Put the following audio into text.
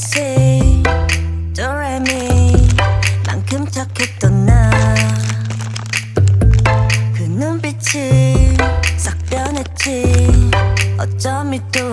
ABC 도레미 만큼 착했던 나 그 눈빛이 싹 변했지 어쩜 이 또